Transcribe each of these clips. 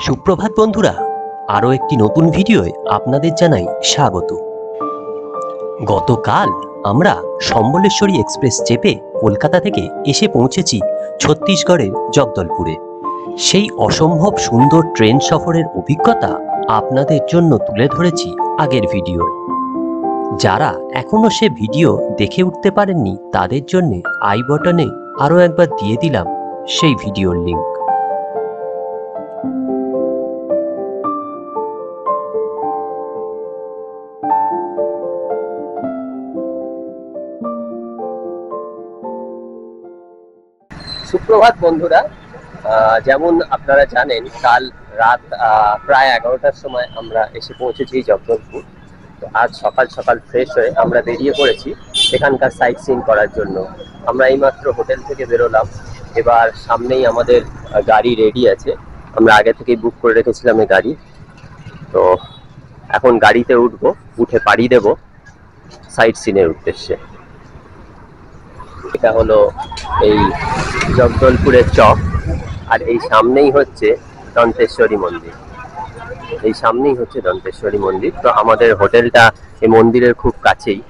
সুপ্রভাত বন্ধুরা, আরও একটি নতুন ভিডিওয় আপনাদের জানাই স্বাগত। গতকাল আমরা সম্বলেশ্বরী এক্সপ্রেস চেপে কলকাতা থেকে এসে পৌঁছেছি ছত্তিশগড়ের জগদলপুরে। সেই অসম্ভব সুন্দর ট্রেন সফরের অভিজ্ঞতা আপনাদের জন্য তুলে ধরেছি আগের ভিডিও। যারা এখনো সে ভিডিও দেখে উঠতে পারেননি তাদের জন্য আই বটনে আরও একবার দিয়ে দিলাম সেই ভিডিওর লিঙ্ক। সুপ্রভাত বন্ধুরা, যেমন আপনারা জানেন কাল রাত প্রায় 11টার সময় আমরা এসে পৌঁছেছি জগদলপুর। তো আজ সকাল সকাল ফ্রেশ হয়ে আমরা বেরিয়ে পড়েছি এখানকার সাইট সিইং করার জন্য। আমরা এইমাত্র হোটেল থেকে বেরোলাম, এবার সামনেই আমাদের গাড়ি রেডি আছে। আমরা আগে থেকেই বুক করে রেখেছিলাম এই গাড়ি। তো এখন গাড়িতে উঠবো, উঠে পাড়ি দেব সাইট সিনের উদ্দেশ্যে। এটা হলো এই জগদলপুরের চক, আর এই সামনেই হচ্ছে দন্তেশ্বরী মন্দির। এই সামনেই হচ্ছে দন্তেশ্বরী মন্দির। তো আমাদের হোটেলটা এই মন্দিরের খুব কাছেই।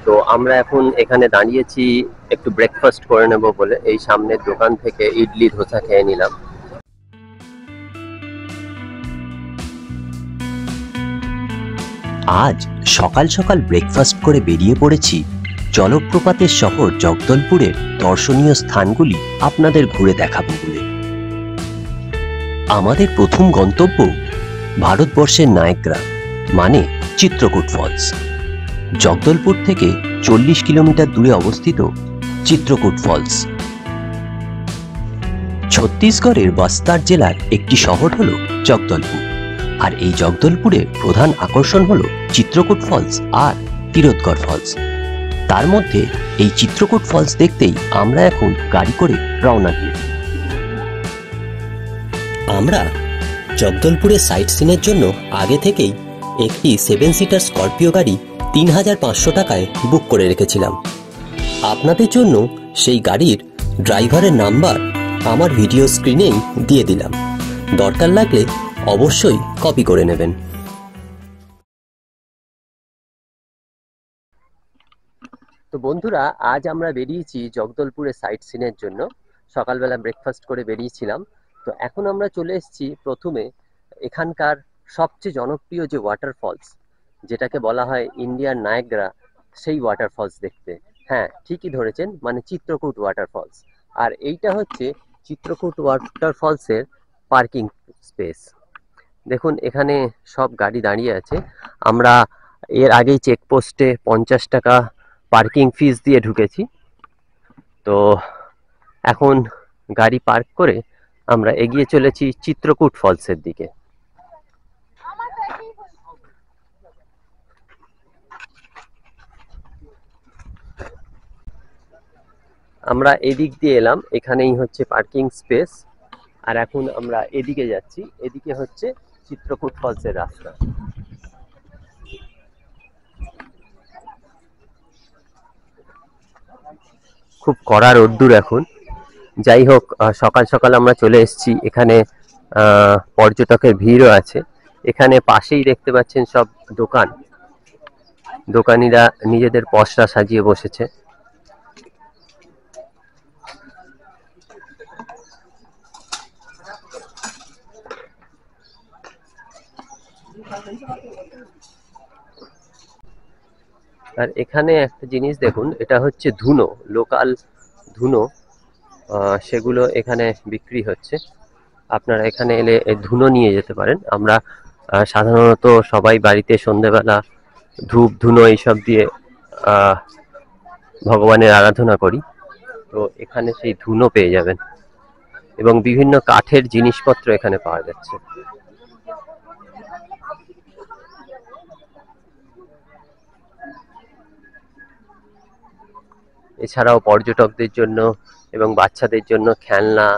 তো আমরা এখন এখানে দাঁড়িয়েছি একটু ব্রেকফাস্ট করে নেব বলে। এই সামনের দোকান থেকে ইডলি ধোসা খেয়ে নিলাম। আজ সকাল সকাল ব্রেকফাস্ট করে বেরিয়ে পড়েছি জলপ্রপাতের শহর জগদলপুরের দর্শনীয় স্থানগুলি আপনাদের ঘুরে দেখাবো বলে। আমাদের প্রথম গন্তব্য ভারতবর্ষের নায়াগ্রা মানে চিত্রকূট ফলস। জগদলপুর থেকে 40 কিলোমিটার দূরে অবস্থিত চিত্রকূট ফলস ছত্তিশগড়ের বস্তার জেলার একটি শহর হলো জগদলপুর। আর এই জগদলপুরের প্রধান আকর্ষণ হলো চিত্রকূট ফলস আর তিরোৎগড় ফলস। তার মধ্যে এই চিত্রকূট ফলস দেখতেই আমরা এখন গাড়ি করে রওনা দিয়েছি। আমরা জগদলপুরে সাইট সিনের জন্য আগে থেকেই একটি 7 সিটার স্করপিও গাড়ি 3500 টাকায় বুক করে রেখেছিলাম। আপনাদের জন্য সেই গাড়ির ড্রাইভারের নাম্বার আমার ভিডিও স্ক্রিনেই দিয়ে দিলাম, দরকার লাগলে অবশ্যই কপি করে নেবেন। তো বন্ধুরা, আজ আমরা বেরিয়েছি জগদলপুরে সাইট সিনের জন্য। সকালবেলা ব্রেকফাস্ট করে বেরিয়েছিলাম। তো এখন আমরা চলে এসেছি প্রথমে এখানকার সবচেয়ে জনপ্রিয় যে ওয়াটারফলস, যেটাকে বলা হয় ইন্ডিয়ার নায়াগ্রা, সেই ওয়াটারফলস দেখতে। হ্যাঁ, ঠিকই ধরেছেন, মানে চিত্রকূট ওয়াটারফলস। আর এইটা হচ্ছে চিত্রকূট ওয়াটারফলসের পার্কিং স্পেস। দেখুন এখানে সব গাড়ি দাঁড়িয়ে আছে। আমরা এর আগেই চেকপোস্টে 50 টাকা পার্কিং ফিস দিয়ে ঢুকেছি। তো এখন গাড়ি পার্ক করে আমরা এগিয়ে চলেছি চিত্রকূট ফলসের দিকে। আমরা এদিক দিয়ে এলাম, এখানেই হচ্ছে পার্কিং স্পেস। আর এখন আমরা এদিকে যাচ্ছি, এদিকে হচ্ছে চিত্রকূট ফলসের রাস্তা। খুব কড়া রোদ্দুর এখন। যাই হোক, সকাল সকাল আমরা চলে এসেছি। এখানে পর্যটকের ভিড়ও আছে। এখানে পাশেই দেখতে পাচ্ছেন সব দোকান, দোকানিরা নিজেদের পসরা সাজিয়ে বসেছে। আর এখানে একটা জিনিস দেখুন, এটা হচ্ছে ধুনো, লোকাল ধুনো। সেগুলো এখানে বিক্রি হচ্ছে। আপনারা এখানে এলে ধুনো নিয়ে যেতে পারেন। আমরা সাধারণত সবাই বাড়িতে সন্ধেবেলা ধূপ ধুনো এইসব দিয়ে ভগবানের আরাধনা করি। তো এখানে সেই ধুনো পেয়ে যাবেন, এবং বিভিন্ন কাঠের জিনিসপত্র এখানে পাওয়া যাচ্ছে। এছাড়াও পর্যটকদের জন্য এবং বাচ্চাদের জন্য খেলনা,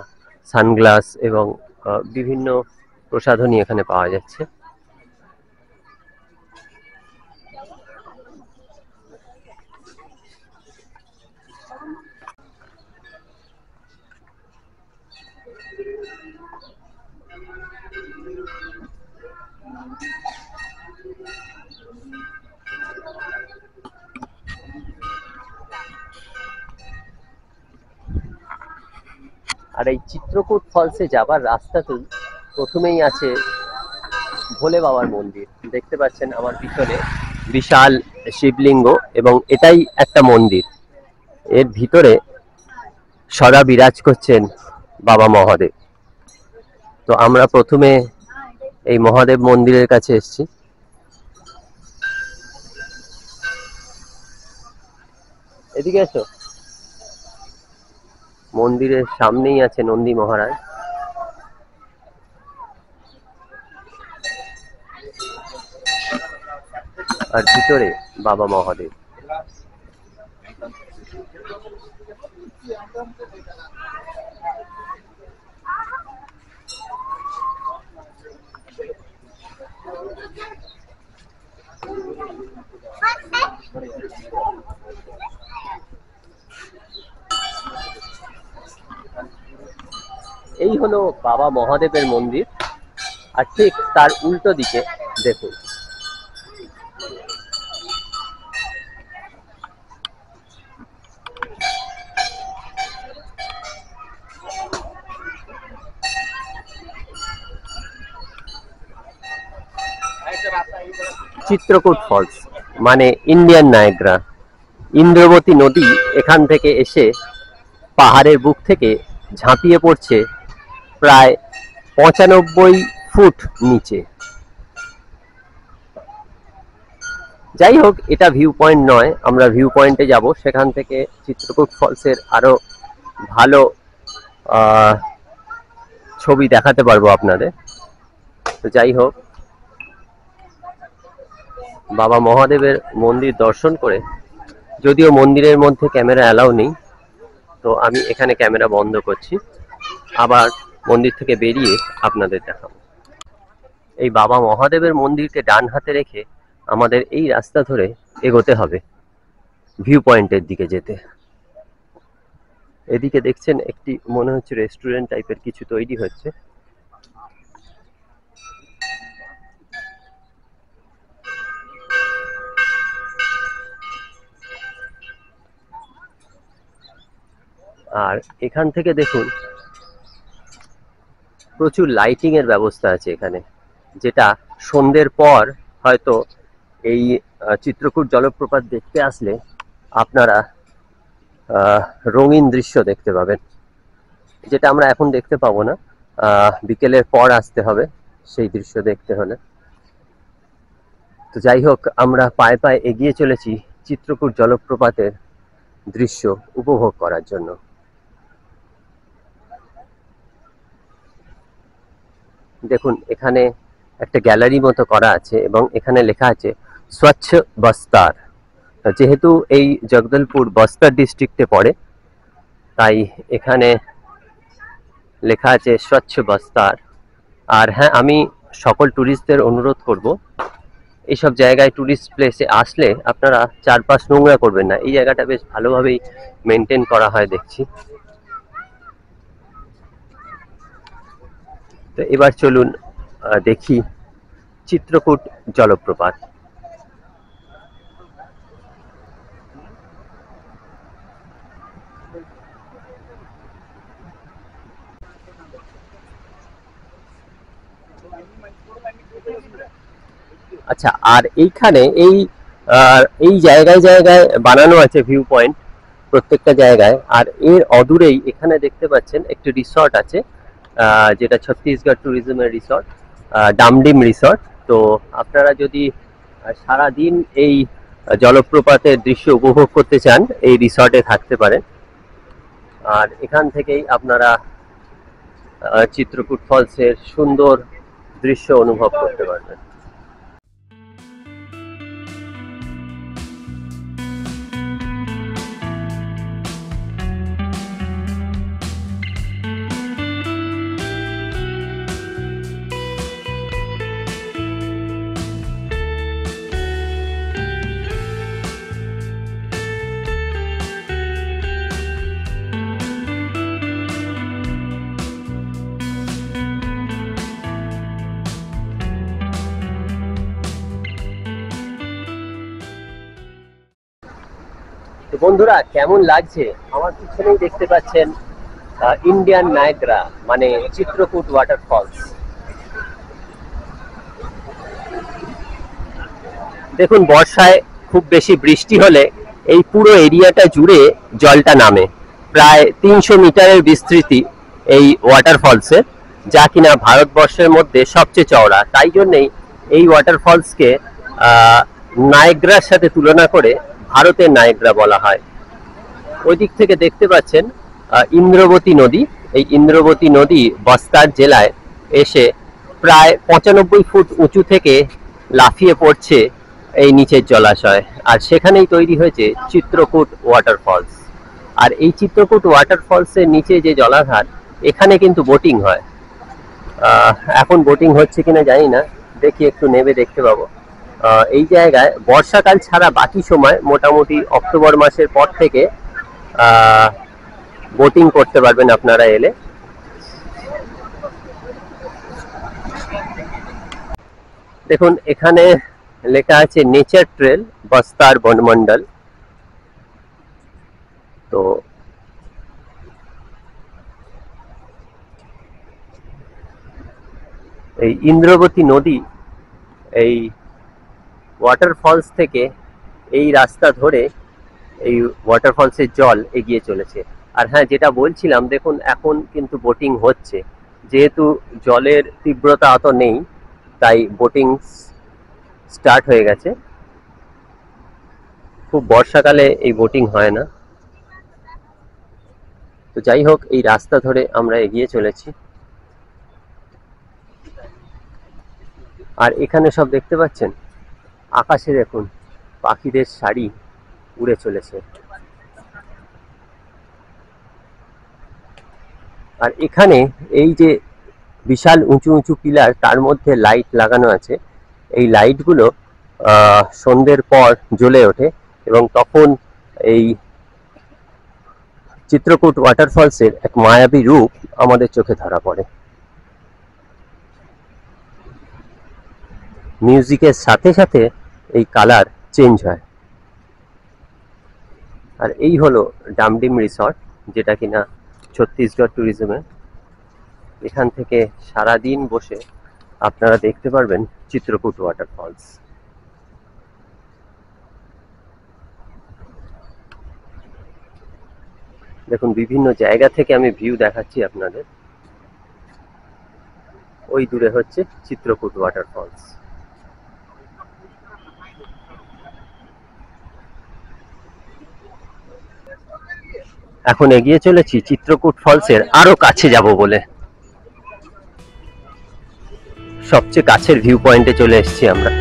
সানগ্লাস এবং বিভিন্ন প্রসাধনী এখানে পাওয়া যাচ্ছে। আর এই চিত্রকূট ফলসে যাবার রাস্তাতে প্রথমেই আছে ভোলে বাবার মন্দির। দেখতে পাচ্ছেন আমার পিছনে বিশাল শিবলিঙ্গ, এবং এটাই একটা মন্দির। এর ভিতরে সদা বিরাজ করছেন বাবা মহাদেব। তো আমরা প্রথমে এই মহাদেব মন্দিরের কাছে এসেছি। এদিকে এসো। মন্দিরের সামনেই আছে নন্দী মহারাজ। আর ভিতরে বাবা মহাদেব। এই হলো বাবা মহাদেবের মন্দির। আর ঠিক তার উল্টো দিকে দেখুন চিত্রকূট ফলস, মানে ইন্ডিয়ান নায়াগ্রা। ইন্দ্রবতী নদী এখান থেকে এসে পাহাড়ের বুক থেকে ঝাঁপিয়ে পড়ছে প্রায় ৯৫ ফুট নিচে। যাই হোক, এটা ভিউ পয়েন্ট নয়, আমরা ভিউ পয়েন্টে যাব, সেখান থেকে চিত্রকূট ফলসের আরো ভালো ছবি দেখাতে পারবো আপনাদের। তো যাই হোক, বাবা মহাদেবের মন্দির দর্শন করে, যদিও মন্দিরের মধ্যে ক্যামেরা অ্যালাউ নেই, তো আমি এখানে ক্যামেরা বন্ধ করছি, আবার মন্দির থেকে বেরিয়ে আপনাদের দেখাবো। এই বাবা মহাদেবের মন্দিরকে ডান হাতে রেখে আমাদের এই রাস্তা ধরে এগোতে হবে ভিউ পয়েন্টের দিকে যেতে। এদিকে দেখছেন একটি মনে হচ্ছে রেস্টুরেন্ট টাইপের কিছু তৈরি হচ্ছে। আর এখান থেকে দেখুন প্রচুর লাইটিং এর ব্যবস্থা আছে এখানে, যেটা সন্ধ্যের পর হয়তো এই চিত্রকূট জলপ্রপাত দেখতে আসলে আপনারা রঙিন দৃশ্য দেখতে পাবেন, যেটা আমরা এখন দেখতে পাবো না। বিকেলের পর আসতে হবে সেই দৃশ্য দেখতে হলে। তো যাই হোক, আমরা পায়ে পায়ে এগিয়ে চলেছি চিত্রকূট জলপ্রপাতের দৃশ্য উপভোগ করার জন্য। দেখুন এখানে একটা গ্যালারি মতো করা আছে, এবং এখানে লেখা আছে স্বচ্ছ বস্তার। যেহেতু এই জগদলপুর বস্তার ডিস্ট্রিক্টে পড়ে, তাই এখানে লেখা আছে স্বচ্ছ বস্তার। আর হ্যাঁ, আমি সকল ট্যুরিস্টদের অনুরোধ করব, এইসব জায়গায় ট্যুরিস্ট প্লেসে আসলে আপনারা চারপাশ নোংরা করবেন না। এই জায়গাটা বেশ ভালোভাবেই মেনটেন করা হয় দেখছি। তো এবার চলুন দেখি চিত্রকূট জলপ্রপাত। আচ্ছা, আর এইখানে এই জায়গায় জায়গায় বানানো আছে ভিউ পয়েন্ট প্রত্যেকটা জায়গায়। আর এর অদূরেই এখানে দেখতে পাচ্ছেন একটি রিসর্ট আছে, যেটা ছত্তিশগড় ট্যুরিজমের রিসর্ট, ডামডিম রিসর্ট। তো আপনারা যদি সারাদিন এই জলপ্রপাতের দৃশ্য উপভোগ করতে চান, এই রিসর্টে থাকতে পারেন। আর এখান থেকেই আপনারা চিত্রকূট ফলসের সুন্দর দৃশ্য অনুভব করতে পারবেন। তো বন্ধুরা, কেমন লাগছে? আমার পিছনেই দেখতে পাচ্ছেন ইন্ডিয়ান নায়াগ্রা মানে চিত্রকূট ওয়াটারফলস। দেখুন, বর্ষায় খুব বেশি বৃষ্টি হলে এই পুরো এরিয়াটা জুড়ে জলটা নামে। প্রায় 300 মিটারের বিস্তৃতি এই ওয়াটারফলসের, যা কিনা ভারতবর্ষের মধ্যে সবচেয়ে চওড়া। তাই জন্যেই এই ওয়াটারফলসকে নায়াগ্রার সাথে তুলনা করে ভারতের নায়াগ্রা বলা হয়। ওই দিক থেকে দেখতে পাচ্ছেন ইন্দ্রবতী নদী। এই ইন্দ্রবতী নদী বস্তার জেলায় এসে প্রায় 95 ফুট উঁচু থেকে লাফিয়ে পড়ছে এই নিচের জলাশয়, আর সেখানেই তৈরি হয়েছে চিত্রকূট ওয়াটারফলস। আর এই চিত্রকূট ওয়াটারফলসের নিচে যে জলাধার, এখানে কিন্তু বোটিং হয়। এখন বোটিং হচ্ছে কিনা জানি না, দেখি একটু নেমে দেখতে পাবো। এই জায়গায় বর্ষাকাল ছাড়া বাকি সময় মোটামুটি অক্টোবর মাসের পর থেকে বোটিং করতে পারবেন আপনারা এলে। দেখুন, এখানে লেখা আছে নেচার ট্রেল বস্তার বনমন্ডল। তো এই ইন্দ্রবতী নদী এই ওয়াটারফলস থেকে এই রাস্তা ধরে এই ওয়াটারফলসের জল এগিয়ে চলেছে। আর হ্যাঁ, যেটা বলছিলাম, দেখুন এখন কিন্তু বোটিং হচ্ছে। যেহেতু জলের তীব্রতা অত নেই, তাই বোটিং স্টার্ট হয়ে গেছে। খুব বর্ষাকালে এই বোটিং হয় না। তো যাই হোক, এই রাস্তা ধরে আমরা এগিয়ে চলেছি। আর এখানে সব দেখতে পাচ্ছেন, আকাশে দেখুন পাখিদের সারি উড়ে চলেছে। আর এখানে এই যে বিশাল উঁচু উঁচু পিলার, তার মধ্যে লাইট লাগানো আছে। এই লাইটগুলো সন্ধ্যের পর জ্বলে ওঠে এবং তখন এই চিত্রকূট ওয়াটারফলসের এক মায়াবী রূপ আমাদের চোখে ধরা পড়ে। মিউজিকের সাথে সাথে এই কালার চেঞ্জ হয়। আর এই হলো ডামডিম রিসর্ট, যেটা কিনা ছত্তিশগড় ট্যুরিজমে। এখান থেকে সারাদিন বসে আপনারা দেখতে পারবেন চিত্রকূট ওয়াটারফলস। দেখুন, বিভিন্ন জায়গা থেকে আমি ভিউ দেখাচ্ছি আপনাদের। ওই দূরে হচ্ছে চিত্রকূট ওয়াটারফলস। এখন এগিয়ে চলেছি চিত্রকূট ফলসের আরো কাছে যাব বলে। সবচেয়ে কাছের ভিউ পয়েন্টে চলে এসেছি আমরা।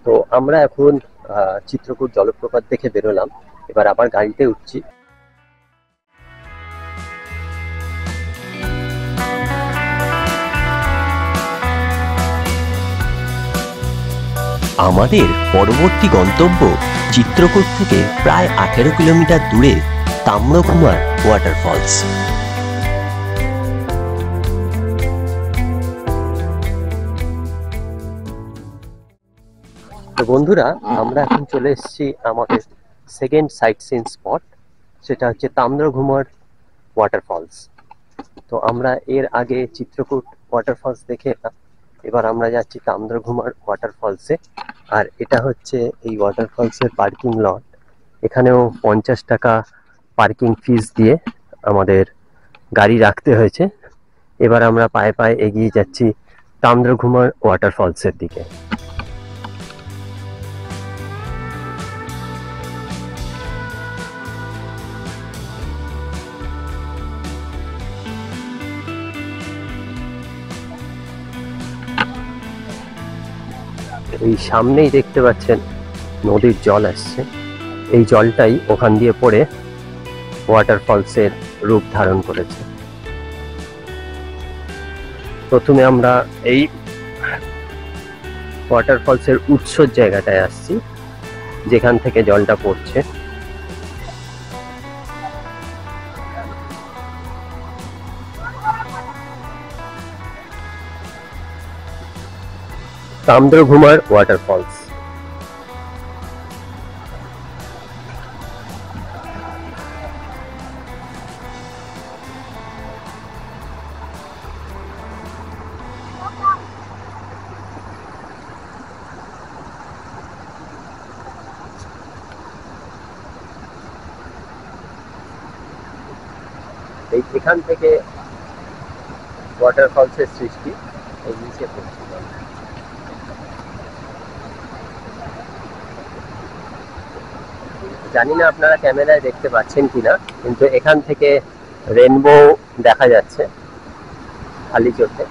তো আমরা এখন চিত্রকূট জলপ্রপাত দেখে বেরোলাম। এবার আবার গাড়িতে উঠছি। আমাদের পরবর্তী গন্তব্য চিত্রকূট থেকে প্রায় 18 কিলোমিটার দূরে তাম্রকুমার ওয়াটারফলস। তো বন্ধুরা, আমরা এখন চলে এসেছি আমাদের সেকেন্ড সাইট সিন স্পট, সেটা হচ্ছে তাম্রঘুমার ওয়াটারফলস। তো আমরা এর আগে চিত্রকূট ওয়াটারফলস দেখে এলাম, এবার আমরা যাচ্ছি তাম্রঘুমার ওয়াটারফলসে। আর এটা হচ্ছে এই ওয়াটারফলসের পার্কিং লট। এখানেও 50 টাকা পার্কিং ফিস দিয়ে আমাদের গাড়ি রাখতে হয়েছে। এবার আমরা পায়ে পায়ে এগিয়ে যাচ্ছি তাম্রঘুমার ওয়াটারফলসের দিকে। এই সামনেই দেখতে পাচ্ছেন নদীর জল আসছে, এই জলটাই ওখান দিয়ে পড়ে ওয়াটারফলসের রূপ ধারণ করেছে। প্রথমে আমরা এই ওয়াটারফলসের উৎসর জায়গাটায় আসছি, যেখান থেকে জলটা পড়ছে। তাম্রঘুমার ওয়াটারফলস। এখান থেকে ওয়াটারফলসের সৃষ্টি, এই নিচে পড়ছে। জানি না আপনারা ক্যামেরায় দেখতে পাচ্ছেন কিনা, কিন্তু এখান থেকে রেনবো দেখা যাচ্ছে খালি চোখে।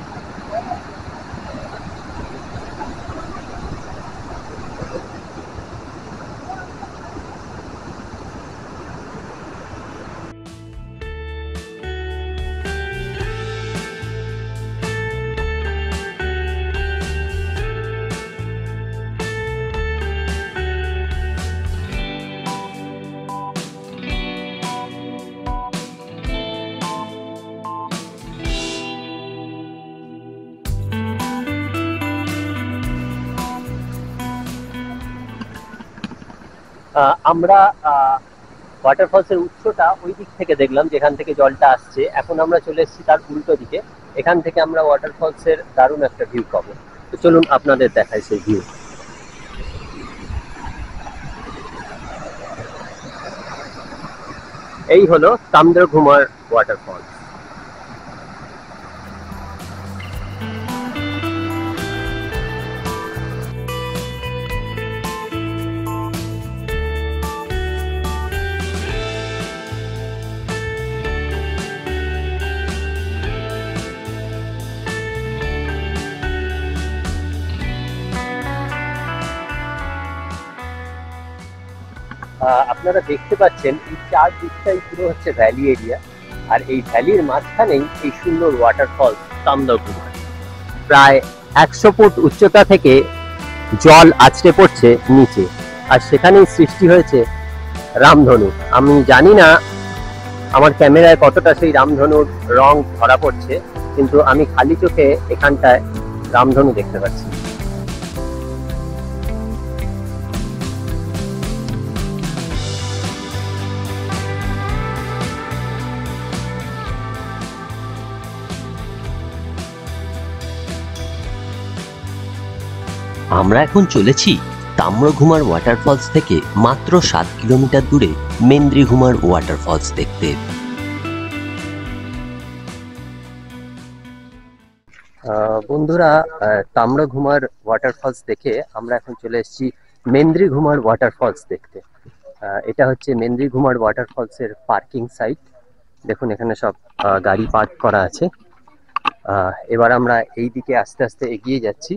আমরা ওয়াটারফলসের উৎসটা ওই দিক থেকে দেখলাম, যেখান থেকে জলটা আসছে। এখন আমরা চলে এসেছি তার উল্টো দিকে, এখান থেকে আমরা ওয়াটারফলসের দারুণ একটা ভিউ পাবো। তো চলুন আপনাদের দেখাই সেই ভিউ। এই হলো তাম্রঘুমার ওয়াটারফল। আপনারা দেখতে পাচ্ছেন এই চারদিকটাই পুরো হচ্ছে ভ্যালি এরিয়া, আর এই ভ্যালির মাঝখানেই এই সুন্দর ওয়াটারফল তাম্রঘুমা। প্রায় 100 ফুট উচ্চতা থেকে জল আছড়ে পড়ছে নিচে, আর সেখানেই সৃষ্টি হয়েছে রামধনু। আমি জানি না আমার ক্যামেরায় কতটা সেই রামধনুর রং ধরা পড়ছে, কিন্তু আমি খালি চোখে এখানটায় রামধনু দেখতে পাচ্ছি। আমরা এখন চলেছি তাম্রঘুমার ওয়াটারফলস থেকে মাত্র 7 কিলোমিটার দূরে মেন্দ্রিঘুমার ওয়াটারফলস দেখতে। বন্ধুরা, তাম্রঘুমার ওয়াটারফলস দেখে আমরা এখন চলে এসেছি মেন্দ্রিঘুমার ওয়াটারফলস দেখতে। এটা হচ্ছে মেন্দ্রিঘুমার ওয়াটারফলসের পার্কিং সাইট। দেখুন এখানে সব গাড়ি পার্ক করা আছে। এবার আমরা এই দিকে আস্তে আস্তে এগিয়ে যাচ্ছি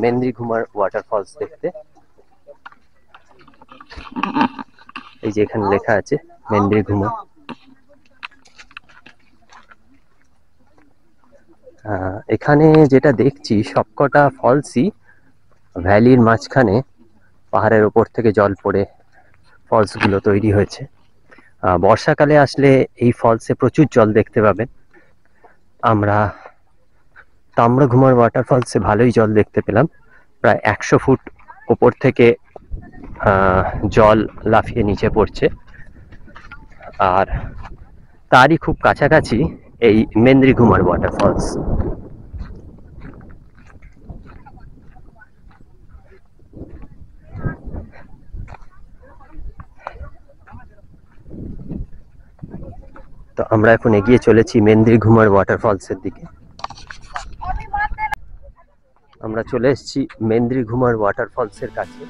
মেন্দ্রিঘুমার ওয়াটারফলস দেখতে। এই যে এখানে লেখা আছে মেন্দ্রিঘুমা। এখানে যেটা দেখছি সবকটা ফলসই ভ্যালির মাঝখানে পাহাড়ের ওপর থেকে জল পড়ে ফলসগুলো তৈরি হয়েছে। বর্ষাকালে আসলে এই ফলসে প্রচুর জল দেখতে পাবেন। আমরা তাম্রঘুমার ওয়াটারফলসে ভালোই জল দেখতে পেলাম। প্রায় 100 ফুট ওপর থেকে জল লাফিয়ে নিচে পড়ছে, আর তারই খুব কাছাকাছি এই মেন্দ্রিঘুমার ওয়াটারফলস। তো আমরা এখন এগিয়ে চলেছি মেন্দ্রিঘুমার ওয়াটারফলসের দিকে। আমরা চলে এসেছি মেন্দ্রিঘুমার ওয়াটারফলসের কাছে।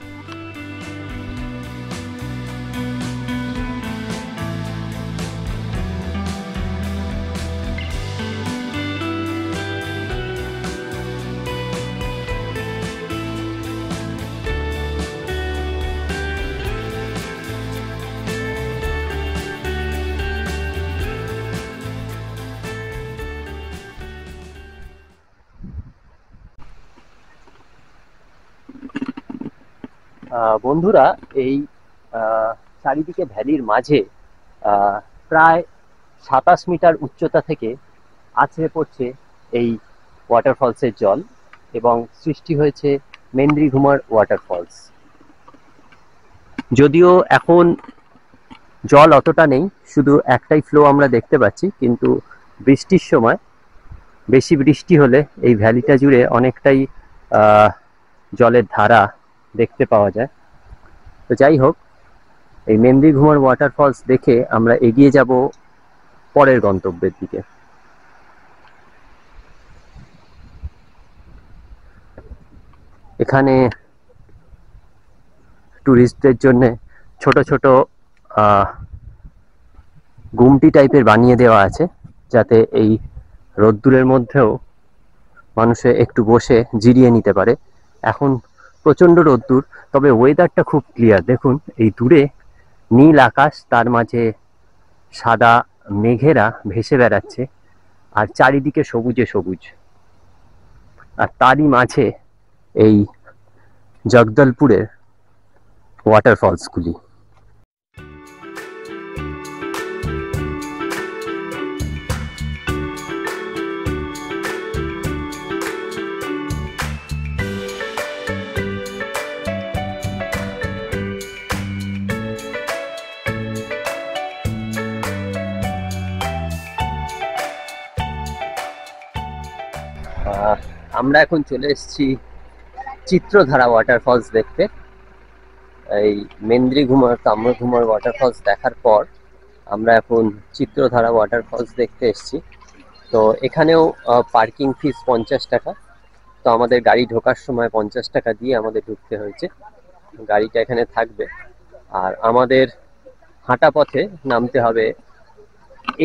বন্ধুরা, এই চারিদিকে ভ্যালির মাঝে প্রায় 27 মিটার উচ্চতা থেকে আছড়ে পড়ছে এই ওয়াটারফলসের জল এবং সৃষ্টি হয়েছে মেন্দ্রিঘুমার ওয়াটারফলস। যদিও এখন জল অতটা নেই, শুধু একটাই ফ্লো আমরা দেখতে পাচ্ছি, কিন্তু বৃষ্টির সময় বেশি বৃষ্টি হলে এই ভ্যালিটা জুড়ে অনেকটাই জলের ধারা দেখতে পাওয়া যায়। তো যাই হোক, এই মেন্দ্রিঘুমার ওয়াটারফলস দেখে আমরা এগিয়ে যাব পরের গন্তব্যের দিকে। এখানে ট্যুরিস্টদের জন্য ছোট ছোট গুমটি টাইপের বানিয়ে দেওয়া আছে, যাতে এই রোদ্দুরের মধ্যেও মানুষে একটু বসে জিরিয়ে নিতে পারে। এখন প্রচণ্ড রোদ্দুর, তবে ওয়েদারটা খুব ক্লিয়ার। দেখুন, এই দূরে নীল আকাশ, তার মাঝে সাদা মেঘেরা ভেসে বেড়াচ্ছে, আর চারিদিকে সবুজে সবুজ, আর তারই মাঝে এই জগদলপুরের ওয়াটারফলসগুলি। আমরা এখন চলে এসেছি চিত্রধারা ওয়াটারফলস দেখতে। এই মেন্দ্রিঘুমার, তাম্রঘুমার ওয়াটারফলস দেখার পর আমরা এখন চিত্রধারা ওয়াটারফলস দেখতে এসেছি। তো এখানেও পার্কিং ফিস 50 টাকা। তো আমাদের গাড়ি ঢোকার সময় 50 টাকা দিয়ে আমাদের ঢুকতে হয়েছে। গাড়িটা এখানে থাকবে, আর আমাদের হাঁটা পথে নামতে হবে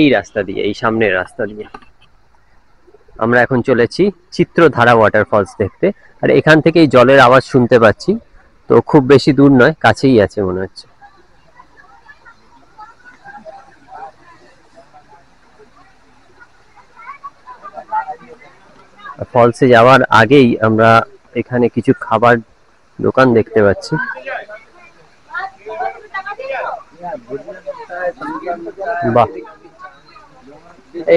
এই রাস্তা দিয়ে, এই সামনের রাস্তা দিয়ে। আমরা এখন চলেছি চিত্রধারা ওয়াটারফলস দেখতে, আর এখান থেকেই জলের আওয়াজ শুনতে পাচ্ছি। তো খুব বেশি দূর নয়, কাছেই আছে মনে হচ্ছে। ফলসে যাওয়ার আগেই আমরা এখানে কিছু খাবার দোকান দেখতে পাচ্ছি। বাহ,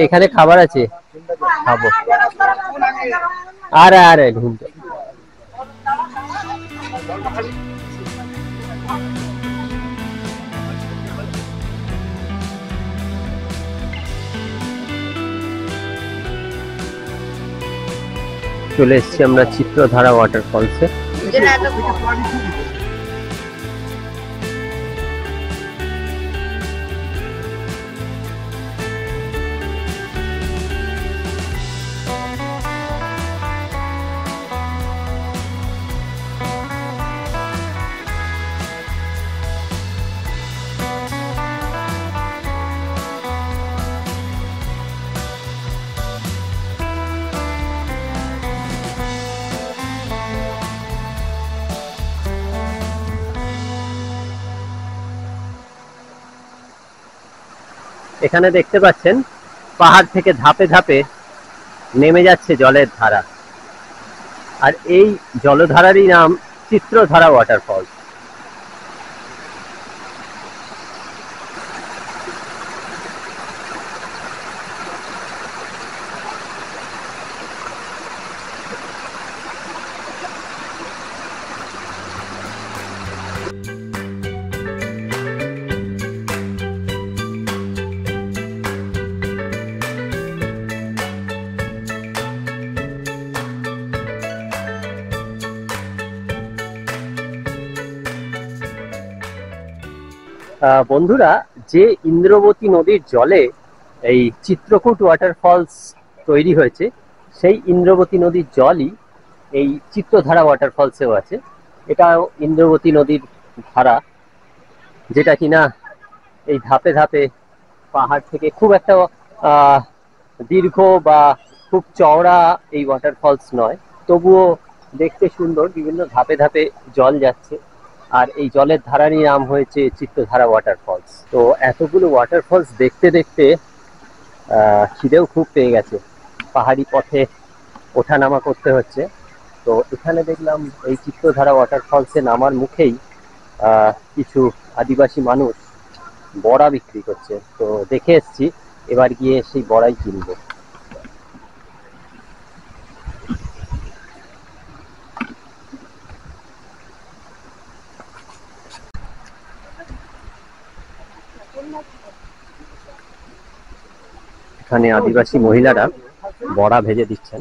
এখানে খাবার আছে, খাবো। আরে আরে ঢুকবে। চলে এসেছি আমরা চিত্রধারা ওয়াটারফলসে। এখানে দেখতে পাচ্ছেন পাহাড় থেকে ধাপে ধাপে নেমে যাচ্ছে জলের ধারা, আর এই জলধারারই নাম চিত্রধারা ওয়াটারফল। বন্ধুরা, যে ইন্দ্রবতী নদীর জলে এই চিত্রকূট ওয়াটারফলস তৈরি হয়েছে, সেই ইন্দ্রবতী নদীর জলই এই চিত্রধারা ওয়াটারফলসেও আছে। এটাও ইন্দ্রবতী নদীর ধারা, যেটা কিনা এই ধাপে ধাপে পাহাড় থেকে, খুব একটা দীর্ঘ বা খুব চওড়া এই ওয়াটারফলস নয়, তবুও দেখতে সুন্দর। বিভিন্ন ধাপে ধাপে জল যাচ্ছে, আর এই জলের ধারারই নাম হয়েছে চিত্রধারা ওয়াটারফলস। তো এতগুলো ওয়াটারফলস দেখতে দেখতে খিদেও খুব পেয়ে গেছে। পাহাড়ি পথে ওঠানামা করতে হচ্ছে, তো এখানে দেখলাম এই চিত্রধারা ওয়াটারফলসে নামার মুখেই কিছু আদিবাসী মানুষ বড়া বিক্রি করছে। তো দেখে এসছি, এবার গিয়ে সেই বড়াই কিনবো। এখানে আদিবাসী মহিলারা বড়া ভেজে দিচ্ছেন।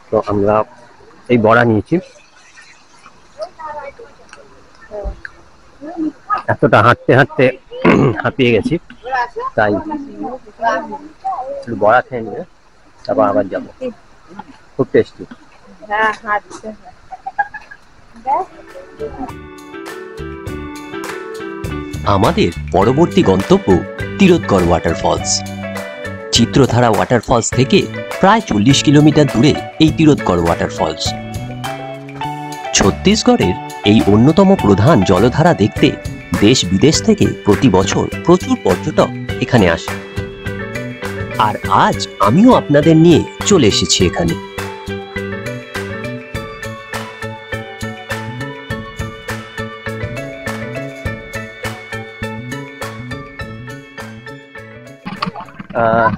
তো আমরা এই বড়া নিয়েছি। এতটা হাঁটতে হাঁটতে হাঁপিয়ে গেছি, তাই বড়া খেয়ে নিয়ে তারপর আবার যাবো। খুব টেস্টি। আমাদের পরবর্তী গন্তব্য তিরোৎগড় ওয়াটারফলস। চিত্রধারা ওয়াটারফলস থেকে প্রায় 40 কিলোমিটার দূরে এই তিরোৎগড় ওয়াটারফলস। ছত্তিশগড়ের এই অন্যতম প্রধান জলধারা দেখতে দেশ বিদেশ থেকে প্রতি বছর প্রচুর পর্যটক এখানে আসে। আর আজ আমিও আপনাদের নিয়ে চলে এসেছি এখানে।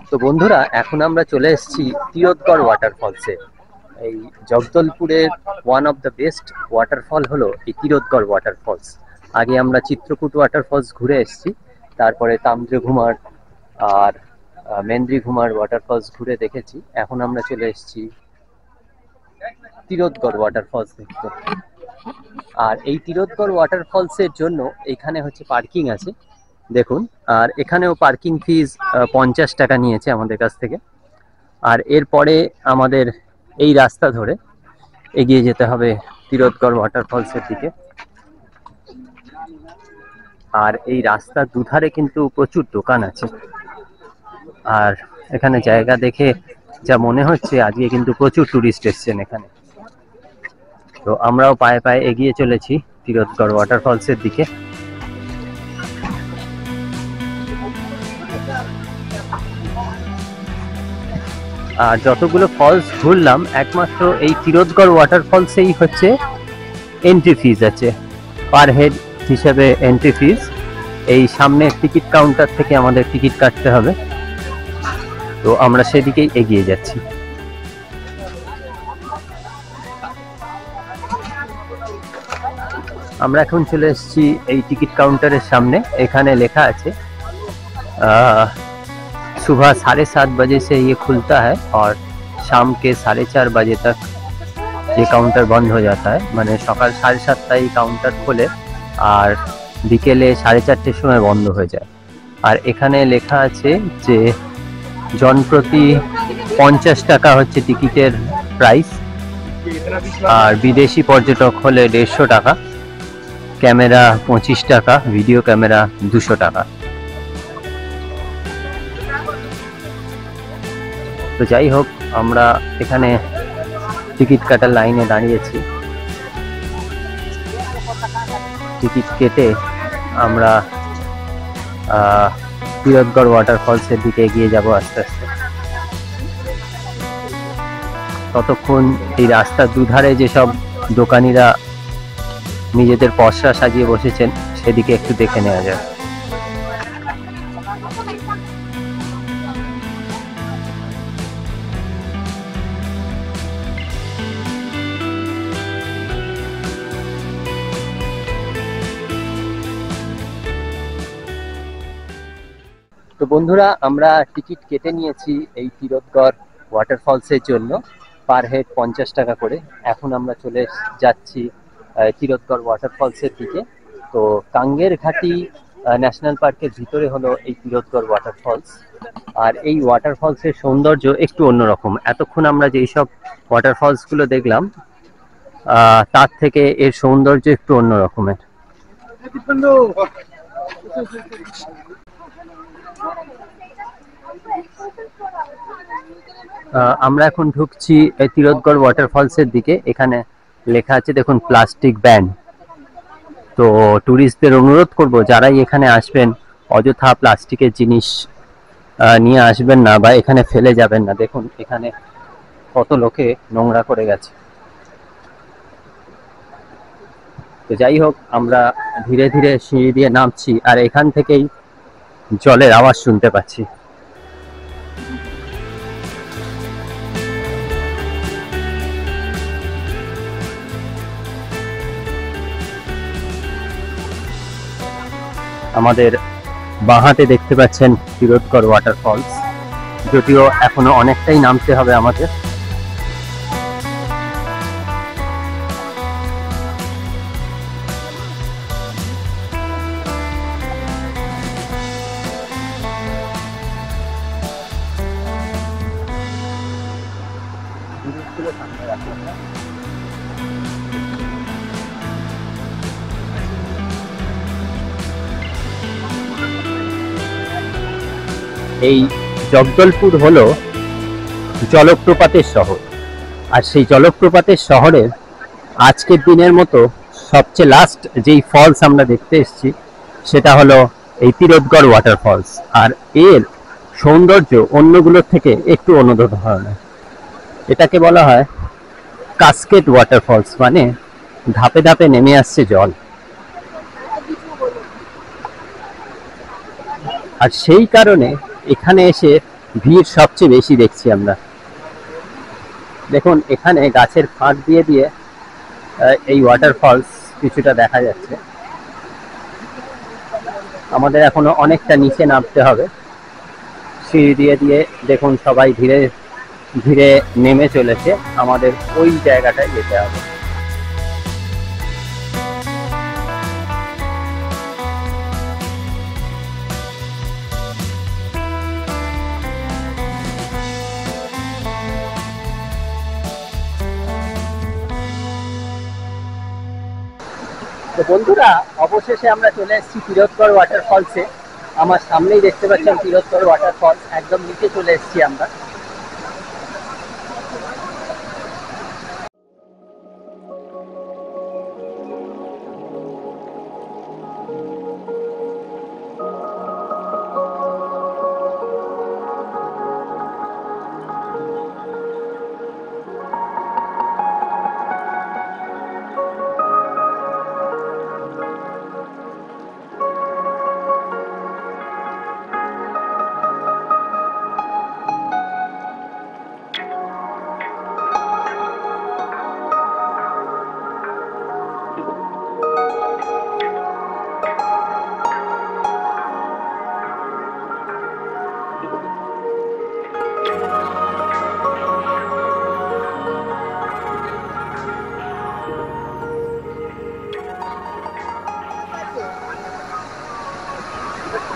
তো বন্ধুরা, এখন আমরা চলে এসেছি তিরোৎগড় ওয়াটারফলসে। এই জগদলপুরের one of the best waterfall হলো এই তিরোৎগড় ওয়াটারফলস। আগে আমরা চিত্রকূট ওয়াটারফলস ঘুরে এসেছি, তারপরে তাম্রঘুমার আর মেন্দ্রিঘুমার ওয়াটারফলস ঘুরে দেখেছি। এখন আমরা চলে এসেছি তিরোৎগড় ওয়াটারফলস দেখতে। আর এই তিরোৎগড় ওয়াটারফলসের জন্য এখানে হচ্ছে পার্কিং আছে, দেখুন। আর এখানেও পার্কিং ফিজ 50 টাকা নিয়েছে আমাদের কাছ থেকে। আর এরপরে আমাদের এই রাস্তা ধরে এগিয়ে যেতে হবে তিরোৎগড় ওয়াটারফলসের দিকে। আর এই রাস্তার দুধারে কিন্তু প্রচুর দোকান আছে। আর এখানে জায়গা দেখে যা মনে হচ্ছে আজকে কিন্তু প্রচুর টুরিস্ট এসছেন এখানে। তো আমরাও পায়ে পায়ে এগিয়ে চলেছি তিরোৎগড় ওয়াটারফলসের দিকে। আর যতগুলো ফলস ঘুরলাম, একমাত্র এই তিরোৎগড় ওয়াটারফলসেই হচ্ছে এন্ট্রি ফিজ আছে, পার হেড হিসেবে এন্ট্রি ফিজ। এই সামনে টিকিট কাউন্টার থেকে আমাদের টিকিট কাটতে হবে। তো আমরা সেদিকেই এগিয়ে যাচ্ছি। আমরা এখন চলে এসেছি এই টিকিট কাউন্টারের सामने। এখানে লেখা আছে सुबह 7:30 बजे से ये खुलता है और शाम के 4:30 बजे तक ये काउंटर बंद हो जाता है। মানে সকাল 7:30টায় এই কাউন্টার খোলে আর বিকেলে 4:30টার সময় বন্ধ হয়ে যায়। আর এখানে লেখা আছে যে জনপ্রতি 50 টাকা হচ্ছে টিকিটের প্রাইস। আর বিদেশি পর্যটক হলে 150 টাকা, ক্যামেরা 25 টাকা, ভিডিও ক্যামেরা 200 টাকা। তো যাই হোক, আমরা এখানে টিকিট কাটার লাইনে দাঁড়িয়েছি। টিকিট কেটে আমরা তিরোৎগড় ওয়াটারফলসের দিকে এগিয়ে যাব আস্তে আস্তে। ততক্ষণ এই রাস্তার দুধারে যেসব দোকানিরা নিজেদের পসরা সাজিয়ে বসেছেন সেদিকে একটু দেখে নেওয়া যায়। তো বন্ধুরা, আমরা টিকিট কেটে নিয়েছি এই তিরোৎগড় ওয়াটারফলসের জন্য, পার হেড 50 টাকা করে। এখন আমরা চলে যাচ্ছি তিরোৎগড় ওয়াটারফলসের দিকে। তো কাঙ্গের ঘাটি ন্যাশনাল পার্কের ভিতরে হলো এই তিরোৎগড় ওয়াটারফলস। আর এই ওয়াটারফলসের সৌন্দর্য একটু অন্যরকম। এতক্ষণ আমরা যেই সব ওয়াটারফলসগুলো দেখলাম তার থেকে এর সৌন্দর্য একটু অন্য রকমের। আমরা এখন ঢুকছি এই তিরোৎগড় ওয়াটারফলসের দিকে। এখানে লেখা আছে দেখুন, প্লাস্টিক ব্যান। তো ট্যুরিস্টদের অনুরোধ করব, যারাই এখানে আসবেন অযথা প্লাস্টিকের জিনিস নিয়ে আসবেন না বা এখানে ফেলে যাবেন না। দেখুন এখানে কত লোকে নোংরা করে গেছে। তো যাই হোক, আমরা ধীরে ধীরে সিঁড়ি দিয়ে নামছি, আর এখান থেকেই জলের আওয়াজ শুনতে পাচ্ছি। আমাদের বাঁহাতে দেখতে পাচ্ছেন তিরোৎগড় ওয়াটারফলস, যদিও এখনো অনেকটাই নামতে হবে আমাদের। এই জগদলপুর হলো জলপ্রপাতের শহর, আর সেই জলপ্রপাতের শহরের আজকের দিনের মতো সবচেয়ে লাস্ট যেই ফলস আমরা দেখতে এসেছি সেটা হলো এই তিরোৎগড় ওয়াটারফলস। আর এর সৌন্দর্য অন্যগুলোর থেকে একটু অন্য ধরনের। এটাকে বলা হয় কাসকেড ওয়াটারফলস, মানে ধাপে ধাপে নেমে আসছে জল। আর সেই কারণে এখানে এসে ভিড় সবচেয়ে বেশি দেখছি আমরা। দেখুন, এখানে গাছের ফাঁক দিয়ে দিয়ে এই ওয়াটারফলস কিছুটা দেখা যাচ্ছে। আমাদের এখনো অনেকটা নিচে নামতে হবে সিঁড়ি দিয়ে দিয়ে। দেখুন, সবাই ধীরে ধীরে নেমে চলেছে, আমাদের ওই জায়গাটায় যেতে হবে। তো বন্ধুরা, অবশেষে আমরা চলে এসেছি তিরোৎগড় ওয়াটারফলসে। আমার সামনেই দেখতে পাচ্ছেন তিরোৎগড় ওয়াটারফলস, একদম নিচে চলে এসেছি আমরা।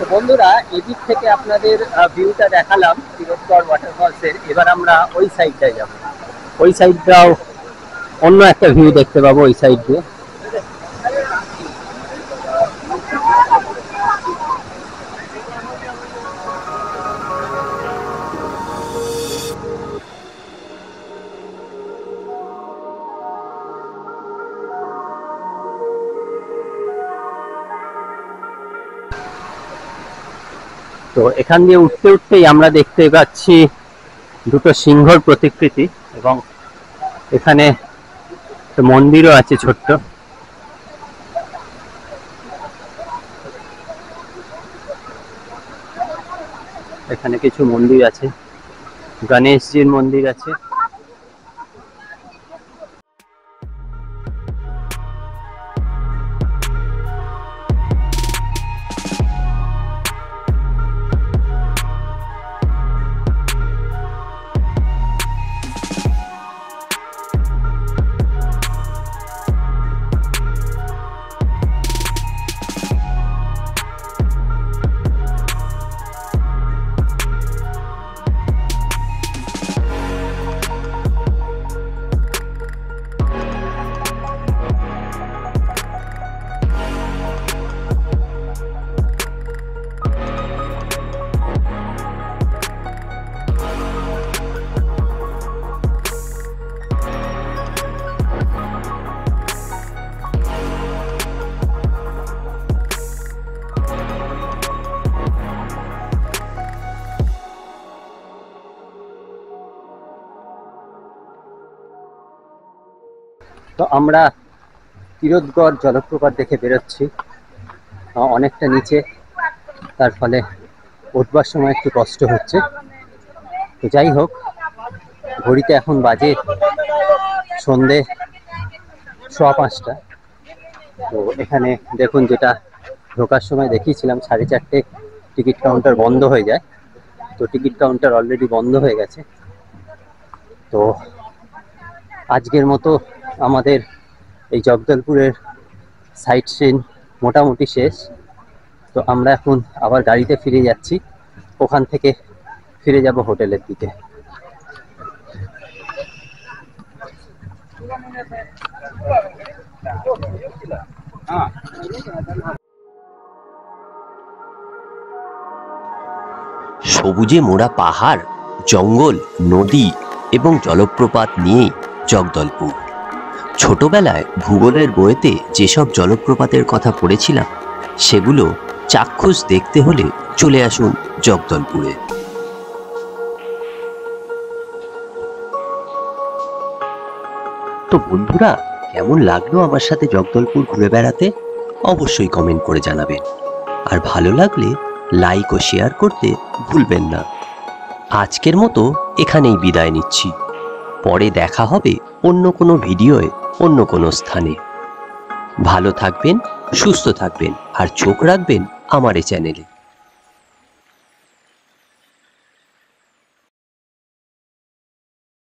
তো বন্ধুরা, এদিক থেকে আপনাদের ভিউটা দেখালাম তিরোৎগড় ওয়াটারফলসের। এবার আমরা ওই সাইডটায় যাব। ওই সাইডটাও অন্য একটা ভিউ দেখতে পাবো ওই সাইড দিয়ে। তো এখান দিয়ে উঠতে উঠতেই আমরা দেখতে পাচ্ছি দুটো সিংহর প্রতিকৃতি, এবং এখানে মন্দিরও আছে ছোট্ট। এখানে কিছু মন্দির আছে, গণেশজির মন্দির আছে। তো আমরা তিরোদগড় জলপ্রপাত দেখে বেরোচ্ছি, অনেকটা নিচে, তার ফলে উঠবার সময় একটু কষ্ট হচ্ছে। তো যাই হোক, ঘড়িতে এখন বাজে সন্ধে 5:15। তো এখানে দেখুন, যেটা ঢোকার সময় দেখিয়েছিলাম 4:30 টিকিট কাউন্টার বন্ধ হয়ে যায়, তো টিকিট কাউন্টার অলরেডি বন্ধ হয়ে গেছে। তো আজকের মতো আমাদের এই জগদলপুরের সাইট সিন মোটামুটি শেষ। তো আমরা এখন আবার গাড়িতে ফিরে যাচ্ছি, ওখান থেকে ফিরে যাব হোটেলের দিকে। সবুজে মোড়া পাহাড়, জঙ্গল, নদী এবং জলপ্রপাত নিয়েই জগদলপুর। ছোটবেলায় ভূগোলের বইতে যেসব জলপ্রপাতের কথা পড়েছিলাম, সেগুলো চাক্ষুষ দেখতে হলে চলে আসুন জগদলপুরে। তো বন্ধুরা, কেমন লাগলো আমার সাথে জগদলপুর ঘুরে বেড়াতে? অবশ্যই কমেন্ট করে জানাবেন। আর ভালো লাগলে লাইক ও শেয়ার করতে ভুলবেন না। আজকের মতো এখানেই বিদায় নিচ্ছি। পরে দেখা হবে অন্য কোনো ভিডিওয়, অন্য কোনো স্থানে। ভালো থাকবেন, সুস্থ থাকবেন আর চোখ রাখবেন আমার এই চ্যানেলে।